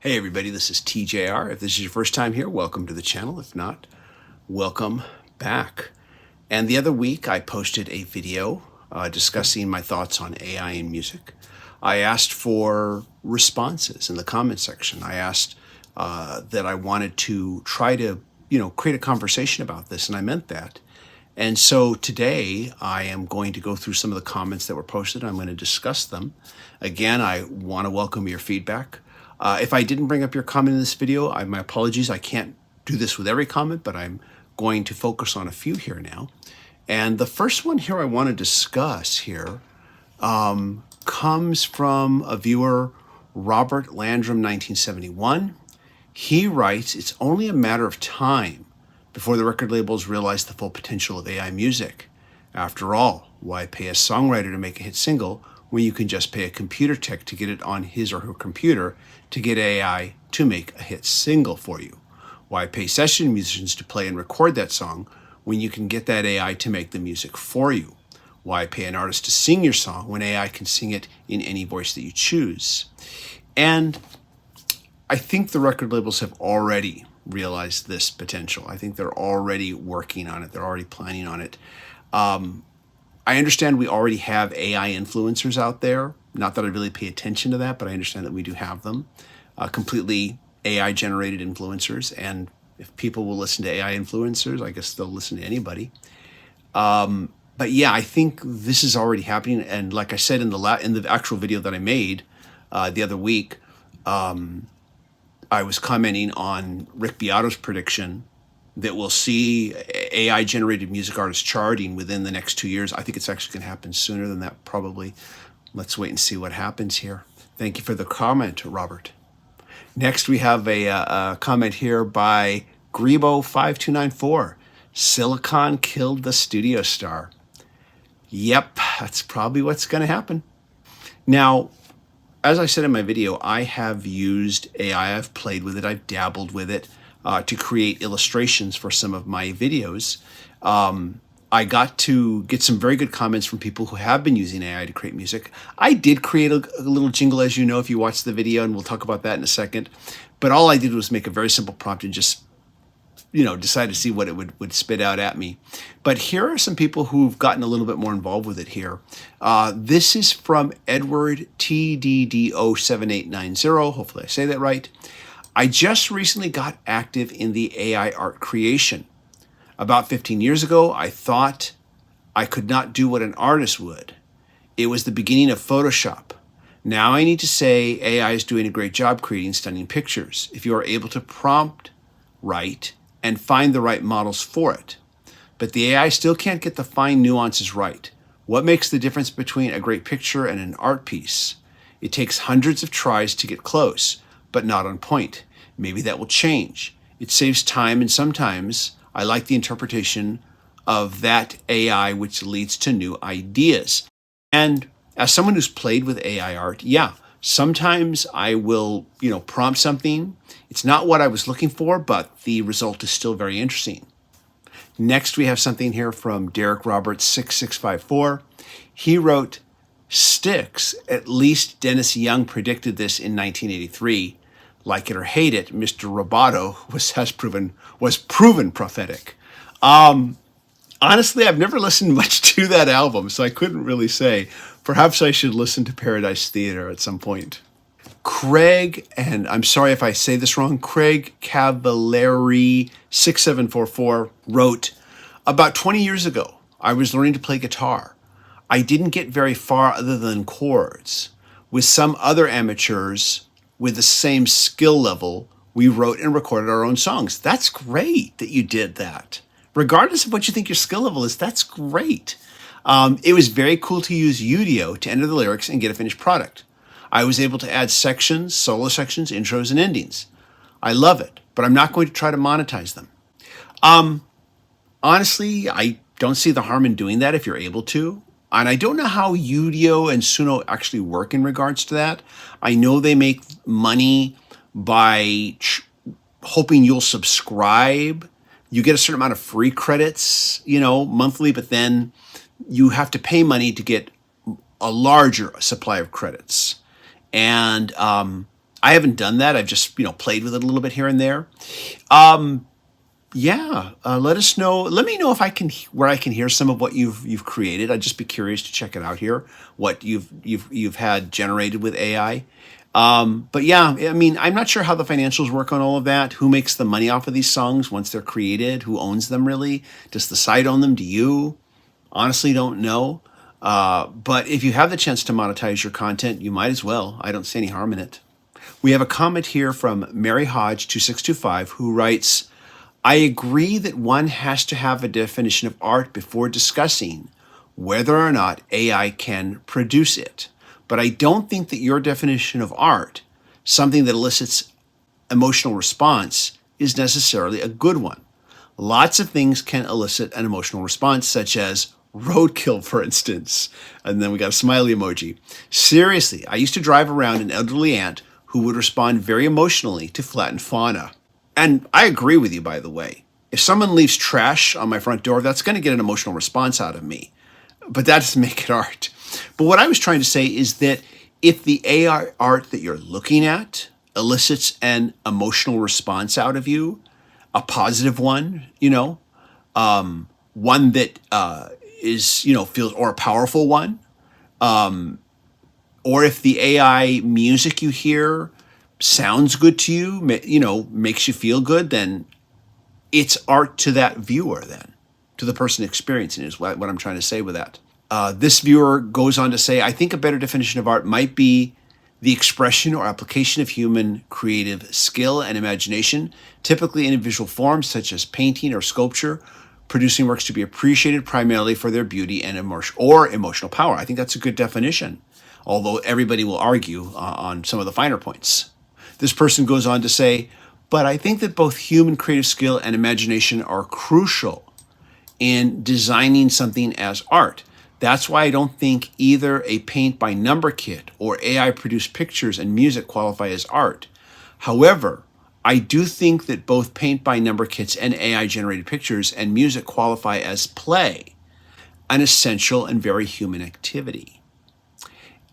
Hey everybody, this is TJR. If this is your first time here, welcome to the channel. If not, welcome back. And the other week I posted a video discussing my thoughts on AI in music. I asked for responses in the comment section. I asked that I wanted to try to, create a conversation about this, and I meant that. And so today I am going to go through some of the comments that were posted. I'm going to discuss them. Again, I want to welcome your feedback. If I didn't bring up your comment in this video, my apologies. I can't do this with every comment, but I'm going to focus on a few here now. And the first one here I want to discuss here comes from a viewer, Robert Landrum, 1971. He writes, "It's only a matter of time before the record labels realize the full potential of AI music. After all, why pay a songwriter to make a hit single when you can just pay a computer tech to get it on his or her computer to get AI to make a hit single for you? Why pay session musicians to play and record that song when you can get that AI to make the music for you? Why pay an artist to sing your song when AI can sing it in any voice that you choose?" And I think the record labels have already realized this potential. I think they're already working on it. They're already planning on it. I understand we already have AI influencers out there. Not that I really pay attention to that, but I understand that we do have them. Completely AI-generated influencers. And if people will listen to AI influencers, I guess they'll listen to anybody. But yeah, I think this is already happening. And like I said in the actual video that I made the other week, I was commenting on Rick Beato's prediction that we'll see AI-generated music artists charting within the next 2 years. I think it's actually going to happen sooner than that, probably. Let's wait and see what happens here. Thank you for the comment, Robert. Next, we have a comment here by Grebo5294. "Silicon killed the studio star." Yep, that's probably what's going to happen. Now, as I said in my video, I have used AI. I've played with it. I've dabbled with it to create illustrations for some of my videos. I got to get some very good comments from people who have been using AI to create music. I did create a little jingle, as you know, if you watched the video, and we'll talk about that in a second. But all I did was make a very simple prompt and just decide to see what it would spit out at me. But here are some people who've gotten a little bit more involved with it here. This is from Edward TDDO7890. Hopefully I say that right. "I just recently got active in the AI art creation. About 15 years ago, I thought I could not do what an artist would. It was the beginning of Photoshop. Now I need to say AI is doing a great job creating stunning pictures if you are able to prompt right and find the right models for it. But the AI still can't get the fine nuances right. What makes the difference between a great picture and an art piece? It takes hundreds of tries to get close, but not on point. Maybe that will change. It saves time, and sometimes I like the interpretation of that AI, which leads to new ideas." And as someone who's played with AI art, yeah, sometimes I will, prompt something. It's not what I was looking for, but the result is still very interesting. Next, we have something here from Derek Roberts 6654. He wrote, "Sticks, at least Dennis Young predicted this in 1983. Like it or hate it, Mr. Roboto was proven prophetic." Honestly, I've never listened much to that album, so I couldn't really say. Perhaps I should listen to Paradise Theater at some point. Craig, and I'm sorry if I say this wrong, Craig Cavallari 6744 wrote, "About 20 years ago, I was learning to play guitar. I didn't get very far other than chords. With some other amateurs with the same skill level, we wrote and recorded our own songs." That's great that you did that. Regardless of what you think your skill level is, that's great. It was very cool to use Udio to enter the lyrics and get a finished product. I was able to add sections, solo sections, intros, and endings. I love it, but I'm not going to try to monetize them. Honestly, I don't see the harm in doing that if you're able to. And I don't know how Udio and Suno actually work in regards to that. I know they make money by hoping you'll subscribe. You get a certain amount of free credits, monthly, but then you have to pay money to get a larger supply of credits. And I haven't done that. I've just, played with it a little bit here and there. Yeah, let us know. Let me know if I can where I can hear some of what you've created. I'd just be curious to check it out here. What you've had generated with AI. But yeah, I mean, I'm not sure how the financials work on all of that. Who makes the money off of these songs once they're created? Who owns them really? Does the site own them? Do you? Honestly, don't know. But if you have the chance to monetize your content, you might as well. I don't see any harm in it. We have a comment here from Mary Hodge 2625 who writes, I agree that one has to have a definition of art before discussing whether or not AI can produce it. But I don't think that your definition of art, something that elicits emotional response, is necessarily a good one. Lots of things can elicit an emotional response, such as roadkill, for instance. And then we got a smiley emoji. Seriously, I used to drive around an elderly aunt who would respond very emotionally to flattened fauna. And I agree with you, by the way. If someone leaves trash on my front door, that's going to get an emotional response out of me. But that doesn't make it art. But what I was trying to say is that if the AI art that you're looking at elicits an emotional response out of you, a positive one, one that is, feels, or a powerful one, or if the AI music you hear sounds good to you, makes you feel good, then it's art to that viewer then, to the person experiencing it is what I'm trying to say with that. This viewer goes on to say, I think a better definition of art might be the expression or application of human creative skill and imagination, typically in visual forms such as painting or sculpture, producing works to be appreciated primarily for their beauty and emotional power. I think that's a good definition, although everybody will argue on some of the finer points. This person goes on to say, but I think that both human creative skill and imagination are crucial in designing something as art. That's why I don't think either a paint by number kit or AI produced pictures and music qualify as art. However, I do think that both paint by number kits and AI generated pictures and music qualify as play, an essential and very human activity.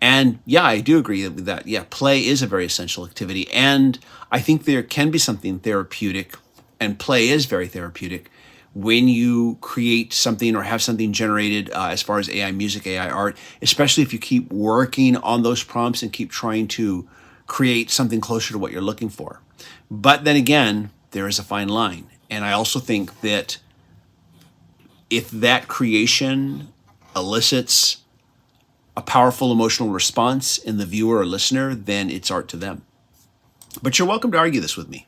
And yeah, I do agree with that. Yeah, play is a very essential activity. And I think there can be something therapeutic, and play is very therapeutic, when you create something or have something generated as far as AI music, AI art, especially if you keep working on those prompts and keep trying to create something closer to what you're looking for. But then again, there is a fine line. And I also think that if that creation elicits a powerful emotional response in the viewer or listener, then it's art to them. But you're welcome to argue this with me.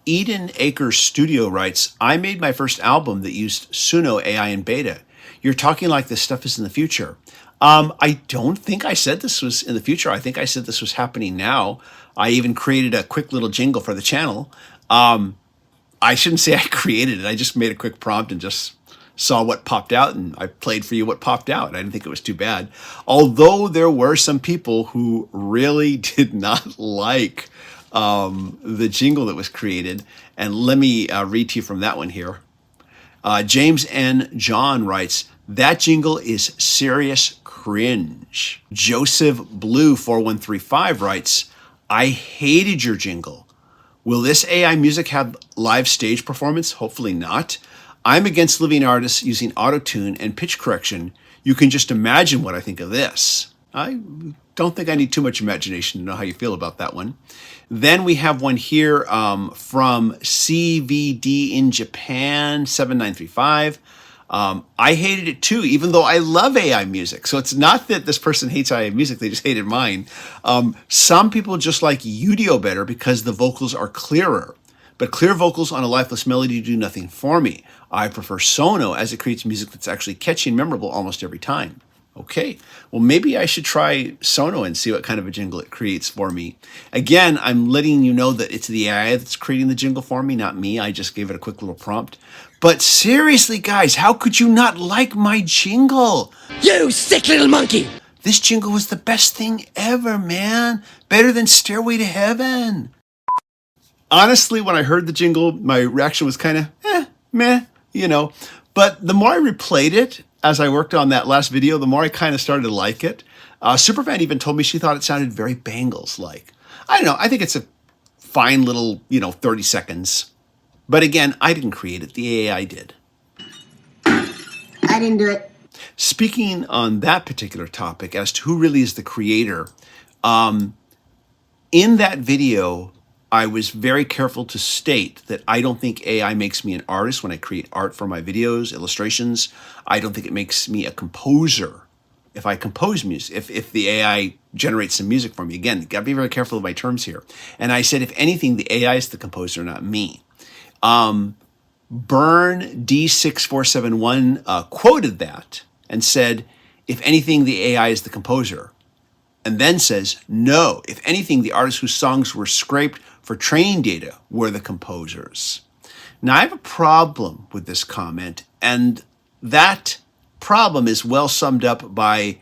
Eden Acres Studio writes, I made my first album that used Suno AI in beta. You're talking like this stuff is in the future. I don't think I said this was in the future. I think I said this was happening now. I even created a quick little jingle for the channel. I shouldn't say I created it. I just made a quick prompt and just saw what popped out, and I played for you what popped out. I didn't think it was too bad. Although there were some people who really did not like the jingle that was created. And let me read to you from that one here. James N. John writes, that jingle is serious cringe. Joseph Blue 4135 writes, I hated your jingle. Will this AI music have live stage performance? Hopefully not. I'm against living artists using auto-tune and pitch correction. You can just imagine what I think of this. I don't think I need too much imagination to know how you feel about that one. Then we have one here from CVD in Japan 7935. I hated it too, even though I love AI music. So it's not that this person hates AI music, they just hated mine. Some people just like Udio better because the vocals are clearer. But clear vocals on a lifeless melody do nothing for me. I prefer Sono as it creates music that's actually catchy and memorable almost every time. Okay, well, maybe I should try Sono and see what kind of a jingle it creates for me. Again, I'm letting you know that it's the AI that's creating the jingle for me, not me. I just gave it a quick little prompt. But seriously, guys, how could you not like my jingle? You sick little monkey! This jingle was the best thing ever, man. Better than Stairway to Heaven. Honestly, when I heard the jingle, my reaction was kind of, meh, But the more I replayed it, as I worked on that last video, the more I kind of started to like it. Superfan even told me she thought it sounded very Bangles-like. I don't know. I think it's a fine little, 30 seconds. But again, I didn't create it. The AI did. I didn't do it. Speaking on that particular topic as to who really is the creator, in that video, I was very careful to state that I don't think AI makes me an artist when I create art for my videos, illustrations. I don't think it makes me a composer if I compose music, if the AI generates some music for me. Again, got to be very careful of my terms here. And I said, if anything, the AI is the composer, not me. Burn D6471 quoted that and said, if anything, the AI is the composer. And then says, no, if anything, the artists whose songs were scraped for training data were the composers. Now, I have a problem with this comment, and that problem is well summed up by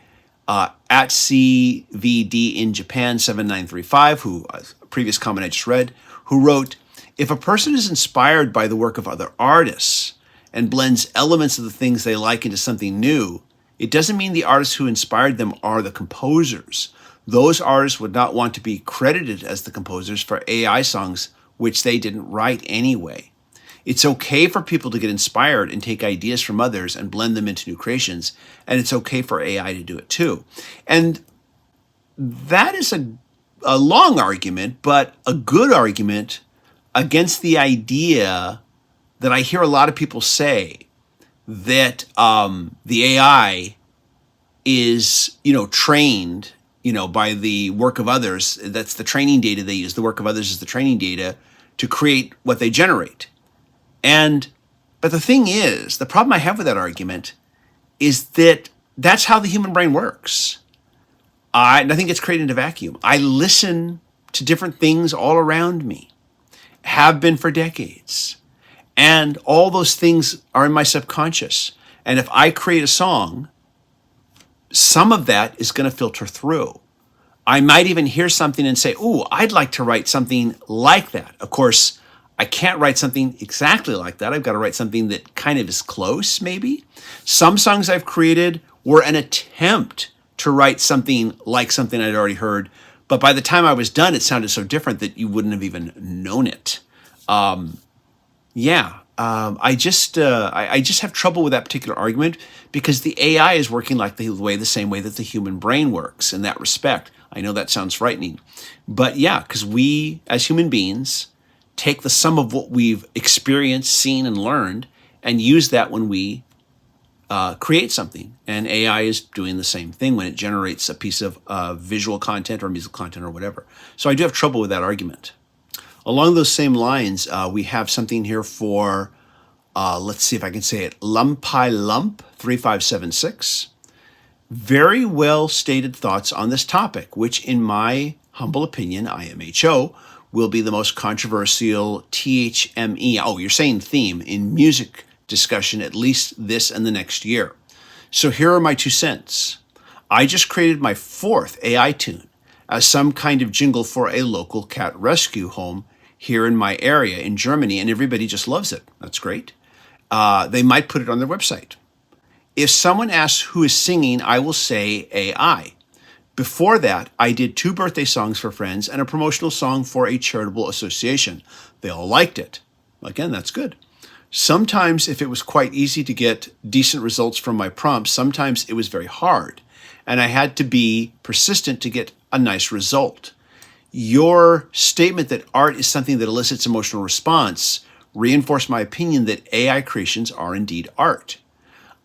at CVD in Japan 7935, who a previous comment I just read, who wrote, if a person is inspired by the work of other artists and blends elements of the things they like into something new, it doesn't mean the artists who inspired them are the composers. Those artists would not want to be credited as the composers for AI songs which they didn't write anyway. It's okay for people to get inspired and take ideas from others and blend them into new creations, and it's okay for AI to do it too. And that is a long argument, but a good argument against the idea that I hear a lot of people say that the AI is, trained, by the work of others. That's the training data they use. The work of others is the training data to create what they generate. But the thing is, the problem I have with that argument is that that's how the human brain works. Nothing gets created in a vacuum. I listen to different things all around me, have been for decades. And all those things are in my subconscious. And if I create a song, some of that is going to filter through. I might even hear something and say, ooh, I'd like to write something like that. Of course, I can't write something exactly like that. I've got to write something that kind of is close, maybe. Some songs I've created were an attempt to write something like something I'd already heard. But by the time I was done, it sounded so different that you wouldn't have even known it. I just have trouble with that particular argument because the AI is working like the same way that the human brain works in that respect. I know that sounds frightening, but yeah, because we as human beings take the sum of what we've experienced, seen, and learned and use that when we create something. And AI is doing the same thing when it generates a piece of visual content or musical content or whatever. So I do have trouble with that argument. Along those same lines, we have something here for, let's see if I can say it, Lumpi Lump 3576. Very well stated thoughts on this topic, which in my humble opinion, IMHO, will be the most controversial THME, you're saying theme, in music discussion at least this and the next year. So here are my 2 cents. I just created my 4th AI tune as some kind of jingle for a local cat rescue home here in my area in Germany, and everybody just loves it. That's great. They might put it on their website. If someone asks who is singing, I will say AI. Before that, I did 2 birthday songs for friends and a promotional song for a charitable association. They all liked it. Again, that's good. Sometimes, if it was quite easy to get decent results from my prompts, sometimes it was very hard, and I had to be persistent to get a nice result. Your statement that art is something that elicits emotional response reinforced my opinion that AI creations are indeed art.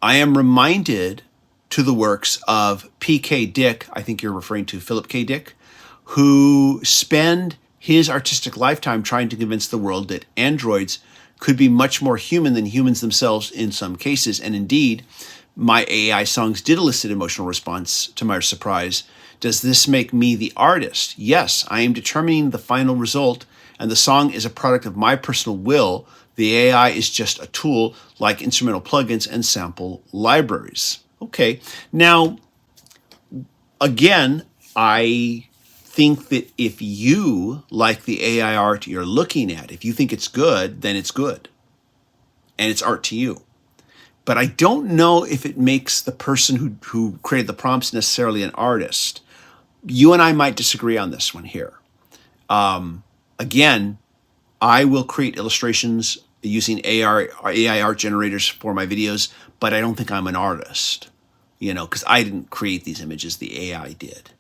I am reminded to the works of P.K. Dick, I think you're referring to Philip K. Dick, who spent his artistic lifetime trying to convince the world that androids could be much more human than humans themselves in some cases. And indeed, my AI songs did elicit emotional response to my surprise. Does this make me the artist? Yes, I am determining the final result, and the song is a product of my personal will. The AI is just a tool like instrumental plugins and sample libraries. Okay, now, again, I think that if you like the AI art you're looking at, if you think it's good, then it's good. And it's art to you. But I don't know if it makes the person who created the prompts necessarily an artist. You and I might disagree on this one here. Again, I will create illustrations using AI art generators for my videos, but I don't think I'm an artist, because I didn't create these images, the AI did.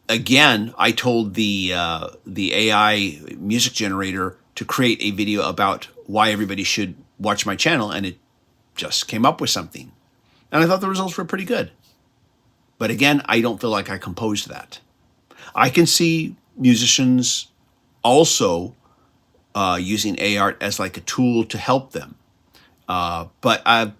Again, I told the AI music generator to create a video about why everybody should watch my channel, and it just came up with something. And I thought the results were pretty good. But again, I don't feel like I composed that. I can see musicians also using AI art as like a tool to help them. But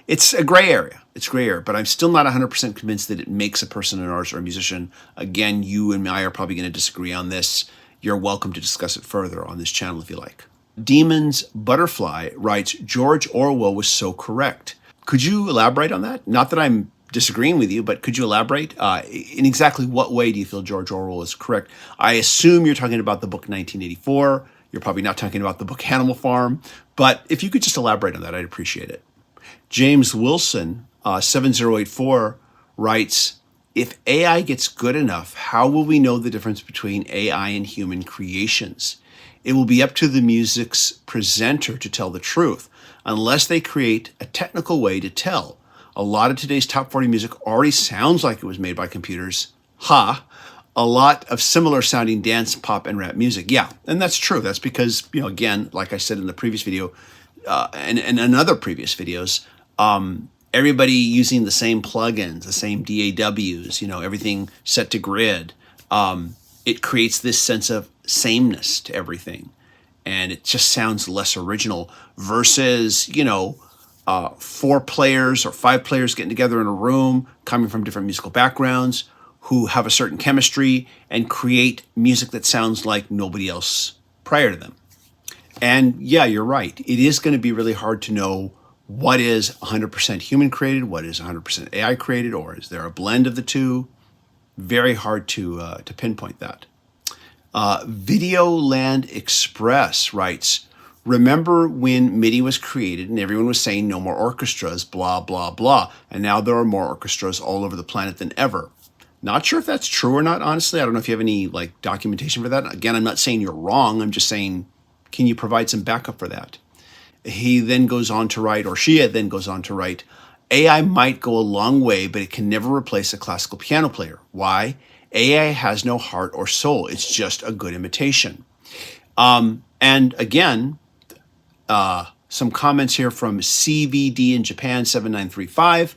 it's a gray area. It's gray area. But I'm still not 100% convinced that it makes a person an artist or a musician. Again, you and I are probably going to disagree on this. You're welcome to discuss it further on this channel if you like. Demon's Butterfly writes, George Orwell was so correct. Could you elaborate on that? Not that I'm disagreeing with you, but could you elaborate? In exactly what way do you feel George Orwell is correct? I assume you're talking about the book 1984. You're probably not talking about the book Animal Farm. But if you could just elaborate on that, I'd appreciate it. James Wilson, 7084, writes, if AI gets good enough, how will we know the difference between AI and human creations? It will be up to the music's presenter to tell the truth, unless they create a technical way to tell. A lot of today's top 40 music already sounds like it was made by computers. Ha! A lot of similar sounding dance, pop, and rap music. Yeah, and that's true. That's because, again, like I said in the previous video, and in other previous videos, everybody using the same plugins, the same DAWs, everything set to grid. It creates this sense of sameness to everything. And it just sounds less original versus, 4 players or 5 players getting together in a room, coming from different musical backgrounds, who have a certain chemistry and create music that sounds like nobody else prior to them. And yeah, you're right. It is going to be really hard to know what is 100% human created, what is 100% AI created, or is there a blend of the two? Very hard to pinpoint that. Videoland Express writes, remember when MIDI was created and everyone was saying no more orchestras, blah, blah, blah. And now there are more orchestras all over the planet than ever. Not sure if that's true or not, honestly. I don't know if you have any documentation for that. Again, I'm not saying you're wrong. I'm just saying, can you provide some backup for that? He then goes on to write, or she then goes on to write, AI might go a long way, but it can never replace a classical piano player. Why? AI has no heart or soul. It's just a good imitation. And again, some comments here from CVD in Japan 7935,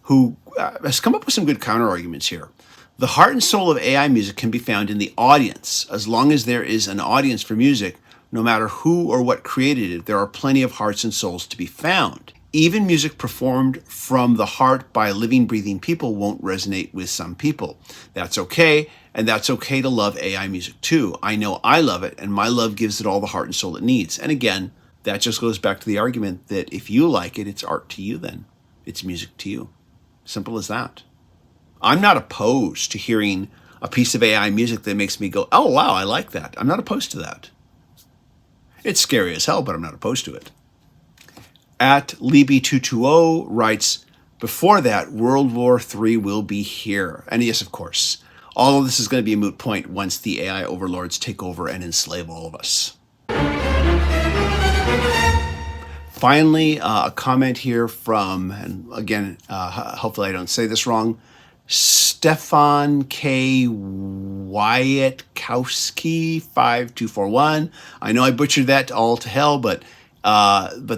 who has come up with some good counter arguments here. The heart and soul of AI music can be found in the audience. As long as there is an audience for music, no matter who or what created it, there are plenty of hearts and souls to be found. Even music performed from the heart by living, breathing people won't resonate with some people. That's okay, and that's okay to love AI music too. I know I love it, and my love gives it all the heart and soul it needs. And again, that just goes back to the argument that if you like it, it's art to you then. It's music to you. Simple as that. I'm not opposed to hearing a piece of AI music that makes me go, oh, wow, I like that. I'm not opposed to that. It's scary as hell, but I'm not opposed to it. At Libby220 writes, before that, World War III will be here. And yes, of course, all of this is going to be a moot point once the AI overlords take over and enslave all of us. Finally, a comment here from, and again, hopefully I don't say this wrong, Stefan K. Wyatkowski 5241. I know I butchered that all to hell, but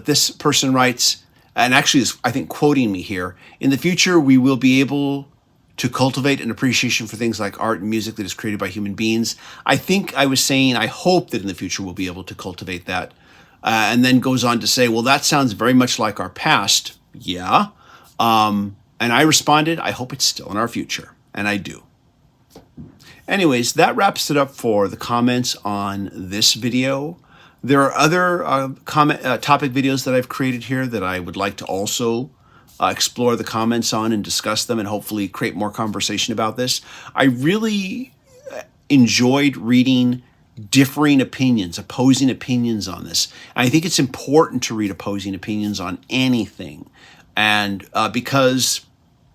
this person writes, and actually is, I think, quoting me here, in the future, we will be able to cultivate an appreciation for things like art and music that is created by human beings. I think I was saying, I hope that in the future we'll be able to cultivate that. And then goes on to say, well, that sounds very much like our past. Yeah. And I responded, I hope it's still in our future. And I do. Anyways, that wraps it up for the comments on this video. There are other topic videos that I've created here that I would like to also explore the comments on and discuss them and hopefully create more conversation about this. I really enjoyed reading differing opinions, opposing opinions on this. And I think it's important to read opposing opinions on anything. And because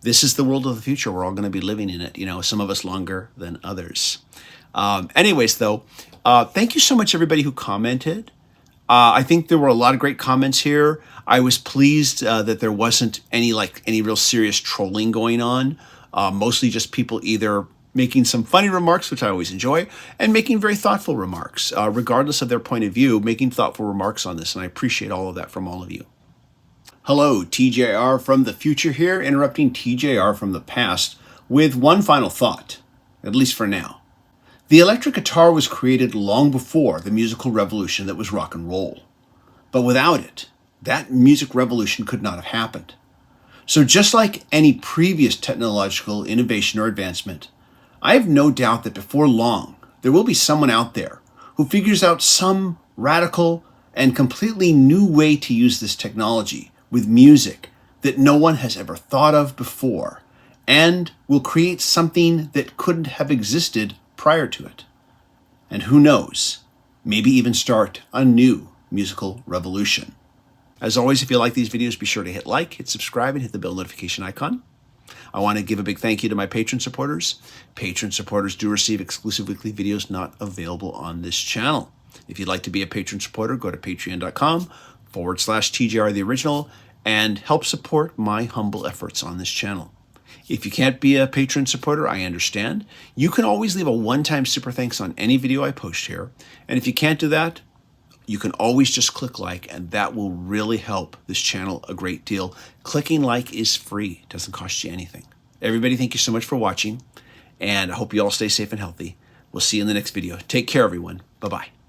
this is the world of the future. We're all going to be living in it, some of us longer than others. Anyways, though, thank you so much, everybody who commented. I think there were a lot of great comments here. I was pleased that there wasn't any real serious trolling going on. Mostly just people either making some funny remarks, which I always enjoy, and making very thoughtful remarks, regardless of their point of view, making thoughtful remarks on this. And I appreciate all of that from all of you. Hello, TJR from the future here, interrupting TJR from the past with one final thought, at least for now. The electric guitar was created long before the musical revolution that was rock and roll. But without it, that music revolution could not have happened. So just like any previous technological innovation or advancement, I have no doubt that before long, there will be someone out there who figures out some radical and completely new way to use this technology with music that no one has ever thought of before, and will create something that couldn't have existed prior to it. And who knows, maybe even start a new musical revolution. As always, if you like these videos, be sure to hit like, hit subscribe, and hit the bell notification icon. I want to give a big thank you to my Patreon supporters. Patreon supporters do receive exclusive weekly videos not available on this channel. If you'd like to be a Patreon supporter, go to patreon.com/TJR the original and help support my humble efforts on this channel. If you can't be a Patreon supporter, I understand. You can always leave a one-time super thanks on any video I post here. And if you can't do that, you can always just click like, and that will really help this channel a great deal. Clicking like is free. It doesn't cost you anything. Everybody, thank you so much for watching, and I hope you all stay safe and healthy. We'll see you in the next video. Take care, everyone. Bye-bye.